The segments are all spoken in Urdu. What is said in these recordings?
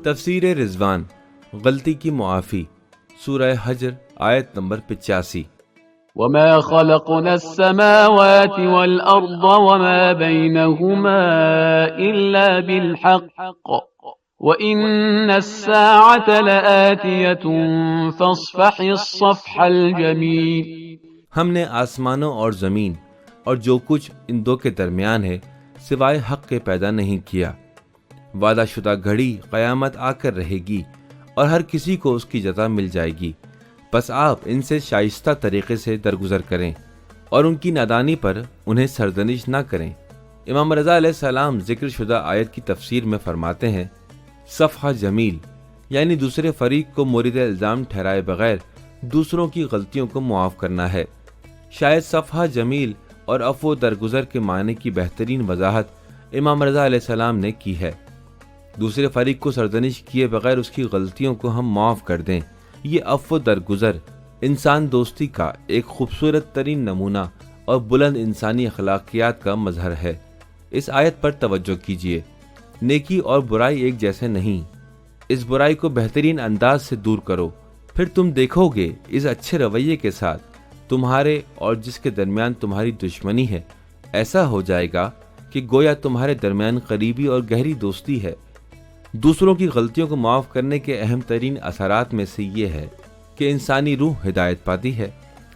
تفسیر رضوان غلطی کی معافی، سورہ حجر آیت نمبر 85۔ وما خلقنا السماوات والأرض وما بينهما إلا بالحق وإن الساعة لآتية فاصفح الصفح الجميل۔ ہم نے آسمانوں اور زمین اور جو کچھ ان دو کے درمیان ہے سوائے حق کے پیدا نہیں کیا۔ وعدہ شدہ گھڑی قیامت آ کر رہے گی اور ہر کسی کو اس کی جزا مل جائے گی، بس آپ ان سے شائستہ طریقے سے درگزر کریں اور ان کی نادانی پر انہیں سرزنش نہ کریں۔ امام رضا علیہ السلام ذکر شدہ آیت کی تفسیر میں فرماتے ہیں، صفحہ جمیل یعنی دوسرے فریق کو مورد الزام ٹھہرائے بغیر دوسروں کی غلطیوں کو معاف کرنا ہے۔ شاید صفحہ جمیل اور عفو درگزر کے معنی کی بہترین وضاحت امام رضا علیہ السلام نے کی ہے۔ دوسرے فریق کو سرزنش کیے بغیر اس کی غلطیوں کو ہم معاف کر دیں، یہ عفو درگزر انسان دوستی کا ایک خوبصورت ترین نمونہ اور بلند انسانی اخلاقیات کا مظہر ہے۔ اس آیت پر توجہ کیجیے، نیکی اور برائی ایک جیسے نہیں، اس برائی کو بہترین انداز سے دور کرو، پھر تم دیکھو گے اس اچھے رویے کے ساتھ تمہارے اور جس کے درمیان تمہاری دشمنی ہے ایسا ہو جائے گا کہ گویا تمہارے درمیان قریبی اور گہری دوستی ہے۔ دوسروں کی غلطیوں کو معاف کرنے کے اہم ترین اثرات میں سے یہ ہے کہ انسانی روح ہدایت پاتی ہے،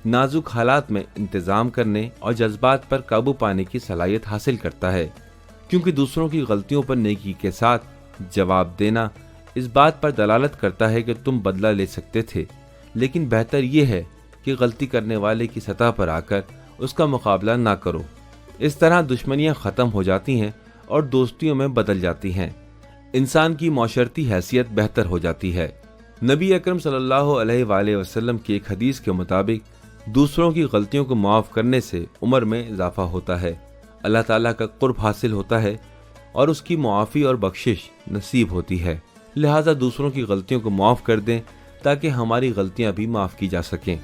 نازک حالات میں انتظام کرنے اور جذبات پر قابو پانے کی صلاحیت حاصل کرتا ہے، کیونکہ دوسروں کی غلطیوں پر نیکی کے ساتھ جواب دینا اس بات پر دلالت کرتا ہے کہ تم بدلہ لے سکتے تھے، لیکن بہتر یہ ہے کہ غلطی کرنے والے کی سطح پر آ کر اس کا مقابلہ نہ کرو۔ اس طرح دشمنیاں ختم ہو جاتی ہیں اور دوستیوں میں بدل جاتی ہیں، انسان کی معاشرتی حیثیت بہتر ہو جاتی ہے۔ نبی اکرم صلی اللہ علیہ وآلہ وسلم کی ایک حدیث کے مطابق دوسروں کی غلطیوں کو معاف کرنے سے عمر میں اضافہ ہوتا ہے، اللہ تعالیٰ کا قرب حاصل ہوتا ہے اور اس کی معافی اور بخشش نصیب ہوتی ہے۔ لہٰذا دوسروں کی غلطیوں کو معاف کر دیں تاکہ ہماری غلطیاں بھی معاف کی جا سکیں۔